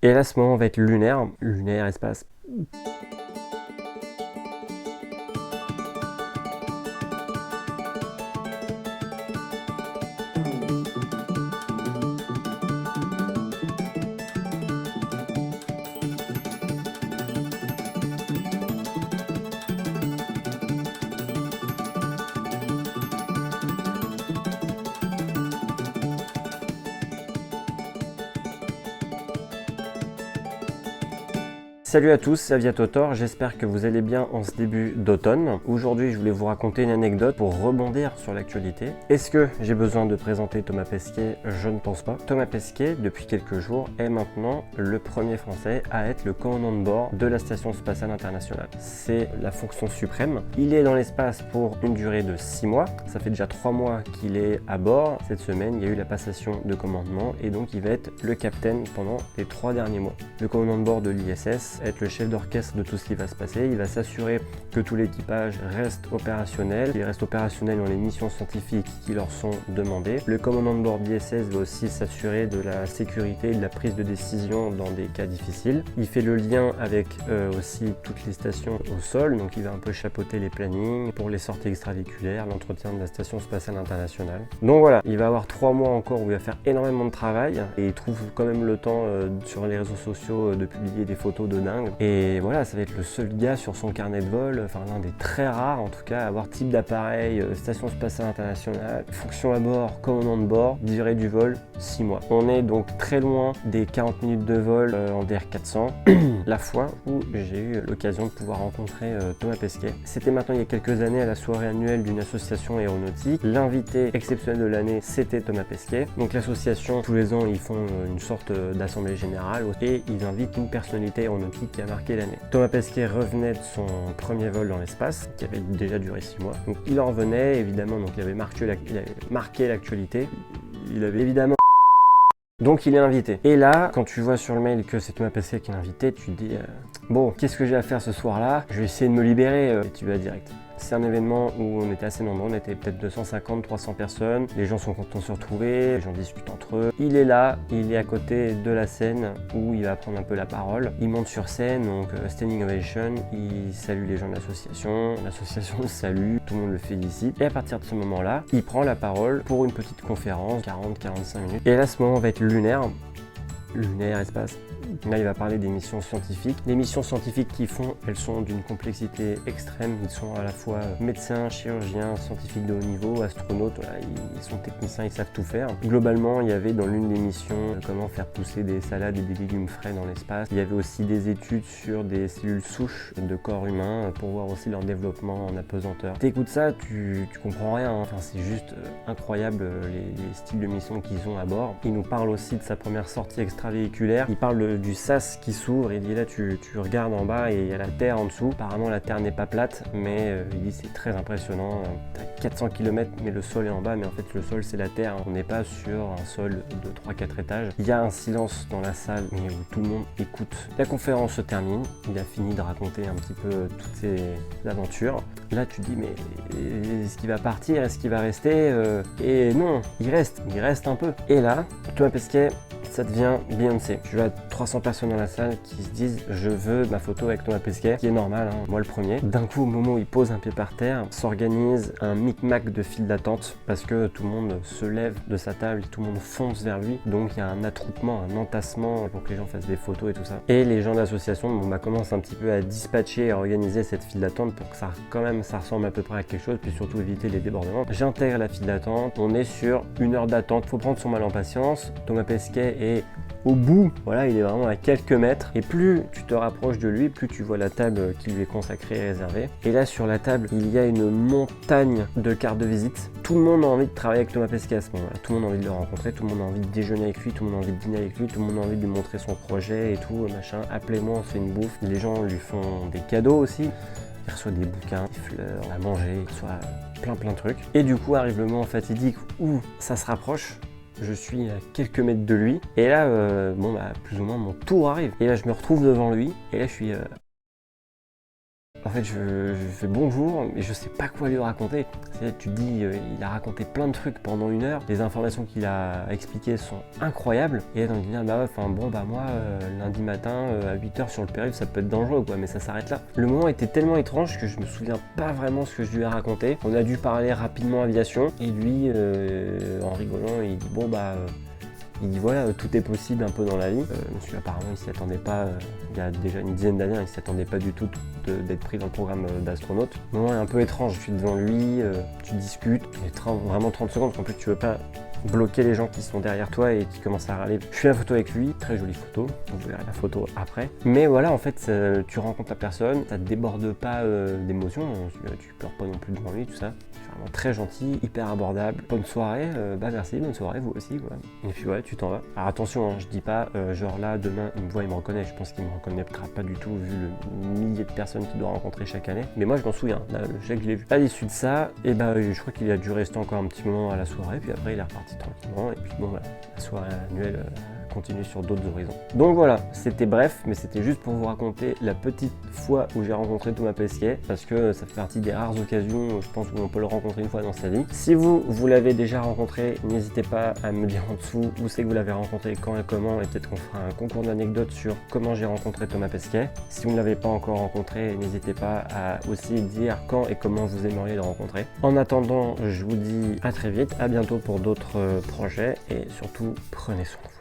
Et là, ce moment va être lunaire, lunaire, espace. Salut à tous, c'est Aviatotor, j'espère que vous allez bien en ce début d'automne. Aujourd'hui, je voulais vous raconter une anecdote pour rebondir sur l'actualité. Est-ce que j'ai besoin de présenter Thomas Pesquet? Je ne pense pas. Thomas Pesquet, depuis quelques jours, est maintenant le premier Français à être le commandant de bord de la Station Spatiale Internationale. C'est la fonction suprême. Il est dans l'espace pour une durée de 6 mois. Ça fait déjà 3 mois qu'il est à bord. Cette semaine, il y a eu la passation de commandement et donc il va être le capitaine pendant les 3 derniers mois. Le commandant de bord de l'ISS, être le chef d'orchestre de tout ce qui va se passer. Il va s'assurer que tout l'équipage reste opérationnel. Il reste opérationnel dans les missions scientifiques qui leur sont demandées. Le commandant de bord d'ISS va aussi s'assurer de la sécurité et de la prise de décision dans des cas difficiles. Il fait le lien avec aussi toutes les stations au sol, donc il va un peu chapeauter les plannings pour les sorties extravéhiculaires, l'entretien de la Station Spatiale Internationale. Donc voilà, il va avoir 3 mois encore où il va faire énormément de travail et il trouve quand même le temps sur les réseaux sociaux de publier des photos de dingue. Et voilà, ça va être le seul gars sur son carnet de vol, enfin l'un des très rares en tout cas, à avoir type d'appareil, Station Spatiale Internationale, fonction à bord, commandant de bord, durée du vol, 6 mois. On est donc très loin des 40 minutes de vol en DR400, la fois où j'ai eu l'occasion de pouvoir rencontrer Thomas Pesquet. C'était maintenant il y a quelques années à la soirée annuelle d'une association aéronautique. L'invité exceptionnel de l'année, c'était Thomas Pesquet. Donc l'association, tous les ans, ils font une sorte d'assemblée générale et ils invitent une personnalité aéronautique qui a marqué l'année. Thomas Pesquet revenait de son premier vol dans l'espace, qui avait déjà duré 6 mois. Donc il en revenait, évidemment, donc il avait marqué l'actualité. Il avait évidemment... Donc il est invité. Et là, quand tu vois sur le mail que c'est Thomas Pesquet qui est invité, tu te dis bon, qu'est-ce que j'ai à faire ce soir-là? Je vais essayer de me libérer. Et tu vas direct. C'est un événement où on était assez nombreux, on était peut-être 250, 300 personnes. Les gens sont contents de se retrouver, les gens discutent entre eux. Il est là, il est à côté de la scène où il va prendre un peu la parole. Il monte sur scène, donc standing ovation, il salue les gens de l'association le salue, tout le monde le félicite. Et à partir de ce moment-là, il prend la parole pour une petite conférence, 40-45 minutes. Et là, ce moment va être lunaire, espace. Là, il va parler des missions scientifiques. Les missions scientifiques qu'ils font, elles sont d'une complexité extrême. Ils sont à la fois médecins, chirurgiens, scientifiques de haut niveau, astronautes, voilà, ils sont techniciens, ils savent tout faire. Globalement, il y avait dans l'une des missions comment faire pousser des salades et des légumes frais dans l'espace. Il y avait aussi des études sur des cellules souches de corps humain pour voir aussi leur développement en apesanteur. T'écoutes ça, tu comprends rien, hein. Enfin, c'est juste incroyable les styles de mission qu'ils ont à bord. Il nous parle aussi de sa première sortie extravéhiculaire. Il parle du sas qui s'ouvre, il dit là tu regardes en bas et il y a la Terre en dessous. Apparemment la Terre n'est pas plate, mais il dit c'est très impressionnant. T'as 400 km mais le sol est en bas, mais en fait le sol c'est la Terre. On n'est pas sur un sol de 3-4 étages. Il y a un silence dans la salle mais où tout le monde écoute. La conférence se termine, il a fini de raconter un petit peu toutes ses aventures. Là tu te dis mais est-ce qu'il va partir, est-ce qu'il va rester et non, il reste un peu. Et là, Thomas Pesquet, ça devient Beyoncé. Tu as 300 personnes dans la salle qui se disent je veux ma photo avec Thomas Pesquet, qui est normal, hein, moi le premier. D'un coup, au moment où il pose un pied par terre, s'organise un micmac de file d'attente parce que tout le monde se lève de sa table, tout le monde fonce vers lui. Donc il y a un attroupement, un entassement pour que les gens fassent des photos et tout ça. Et les gens de l'association commencent un petit peu à dispatcher et à organiser cette file d'attente pour que ça ressemble à peu près à quelque chose, puis surtout éviter les débordements. J'intègre la file d'attente, on est sur 1 heure d'attente, faut prendre son mal en patience. Thomas Pesquet est au bout, voilà, il est vraiment à quelques mètres et plus tu te rapproches de lui, plus tu vois la table qui lui est consacrée et réservée. Et là sur la table, il y a une montagne de cartes de visite. Tout le monde a envie de travailler avec Thomas Pesquet à ce moment-là. Tout le monde a envie de le rencontrer, tout le monde a envie de déjeuner avec lui, tout le monde a envie de dîner avec lui, tout le monde a envie de lui montrer son projet et tout, machin. Appelez-moi, on se fait une bouffe. Les gens lui font des cadeaux aussi. Il reçoit des bouquins, des fleurs, à manger, il reçoit plein de trucs. Et du coup arrive le moment fatidique où ça se rapproche. Je suis à quelques mètres de lui et là, plus ou moins mon tour arrive. Et là, je me retrouve devant lui et là, je suis En fait, je fais bonjour, mais je sais pas quoi lui raconter. Tu te dis, il a raconté plein de trucs pendant 1 heure. Les informations qu'il a expliquées sont incroyables. Et là, on dit, moi, lundi matin, à 8 h sur le périph', ça peut être dangereux, quoi. Mais ça s'arrête là. Le moment était tellement étrange que je me souviens pas vraiment ce que je lui ai raconté. On a dû parler rapidement aviation. Et lui, en rigolant, il dit, il dit voilà, tout est possible un peu dans la vie. Monsieur apparemment il s'y attendait pas, il y a déjà une dizaine d'années, il s'y attendait pas du tout d'être pris dans le programme d'astronaute. Le moment est un peu étrange, je suis devant lui, tu discutes, vraiment 30 secondes, en plus tu veux pas bloquer les gens qui sont derrière toi et qui commencent à râler. Je fais la photo avec lui, très jolie photo, vous verrez la photo après. Mais voilà, en fait, tu rencontres la personne, ça te déborde pas d'émotions, tu pleures pas non plus devant lui, tout ça. Vraiment très gentil, hyper abordable. Bonne soirée, merci, bonne soirée, vous aussi, quoi. Et puis ouais, tu t'en vas. Alors attention, je dis pas, genre là, demain, il me voit, il me reconnaît. Je pense qu'il me reconnaîtra pas du tout, vu le millier de personnes qu'il doit rencontrer chaque année. Mais moi, je m'en souviens, là, je sais que je l'ai vu. À l'issue de ça, je crois qu'il a dû rester encore un petit moment à la soirée, puis après, il est reparti tranquillement. Et puis bon, voilà, la soirée annuelle continue sur d'autres horizons. Donc voilà, c'était bref, mais c'était juste pour vous raconter la petite fois où j'ai rencontré Thomas Pesquet, parce que ça fait partie des rares occasions, je pense, où on peut le rencontrer une fois dans sa vie. Si vous l'avez déjà rencontré, n'hésitez pas à me dire en dessous où c'est que vous l'avez rencontré, quand et comment, et peut-être qu'on fera un concours d'anecdotes sur comment j'ai rencontré Thomas Pesquet. Si vous ne l'avez pas encore rencontré, n'hésitez pas à aussi dire quand et comment vous aimeriez le rencontrer. En attendant, je vous dis à très vite, à bientôt pour d'autres projets, et surtout, prenez soin de vous.